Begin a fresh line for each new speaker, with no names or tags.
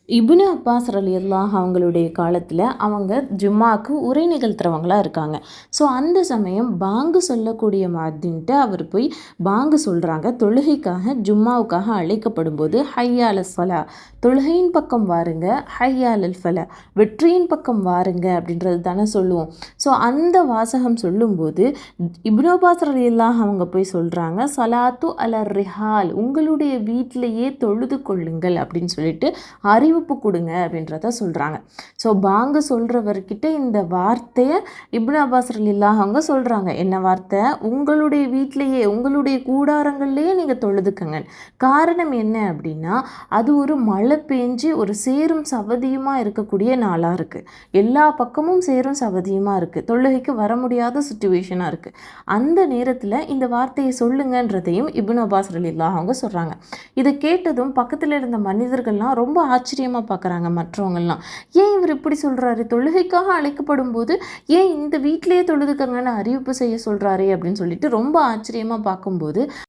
இப்னு Abbas ரலியல்லாஹு அவங்களுடைய காலத்தில் அவங்க ஜும்மாக்கு உரை நிகழ்த்துறவங்களா இருக்காங்க. ஸோ அந்த சமயம் பாங்கு சொல்லக்கூடிய மாதின்ட்டு அவர் போய் பாங்கு சொல்கிறாங்க. தொழுகைக்காக ஜும்மாவுக்காக அழைக்கப்படும் போது ஹய்யா அல ஸலா, தொழுகையின் பக்கம் வாருங்க, ஹய்யா அலல் ஃபலா, வெற்றியின் பக்கம் வாருங்க அப்படின்றது தானே சொல்லுவோம். ஸோ அந்த வாசகம் சொல்லும்போது இப்னு அப்பாஸ் ரலியல்லாஹு அவங்க போய் சொல்கிறாங்க, சலாத்து அலர் ரிஹால், உங்களுடைய வீட்டிலேயே தொழுது கொள்ளுங்கள் அப்படின்னு சொல்லிட்டு அறிவிப்பு கொடுங்க அப்படின்றத சொல்கிறாங்க. ஸோ பாங்கு சொல்கிறவர்கிட்ட இந்த வார்த்தையை இப்னு அப்பாஸ் ரலியல்லாஹு அவங்க சொல்கிறாங்க. என்ன வார்த்தை? உங்களுடைய வீட்டிலேயே, உங்களுடைய கூடாரங்கள்லேயே நீங்கள் தொழுதுக்கங்க. காரணம் என்ன அப்படின்னா, அது ஒரு மழை பெஞ்சு ஒரு சேரும் சவதியுமாக இருக்கக்கூடிய நாளாக இருக்குது. எல்லா பக்கமும் சேரும் சவதியுமாக இருக்குது. தொழுகைக்கு வர முடியாத சுச்சுவேஷனாக இருக்குது. அந்த நேரத்தில் இந்த வார்த்தையை சொல்லுங்கன்றதையும் இப்னு அப்பாஸ் ரலியல்லாஹு அவங்க சொல்கிறாங்க. இதை கேட்டதும் பக்கத்தில் இருந்த மனிதர்கள்லாம் ரொம்ப ஆச்சரியமாக பார்க்குறாங்க. மற்றவங்கள்லாம் ஏன் இவர் இப்படி சொல்கிறாரு, தொழுகைக்காக அழைக்கப்படும் போது ஏன் இந்த வீட்டிலேயே தொழுதுக்கங்கன்னு அறிவிப்பு செய்ய சொல்கிறாரே அப்படின்னு சொல்லிட்டு ரொம்ப ஆச்சரியமாக பார்க்கும்போது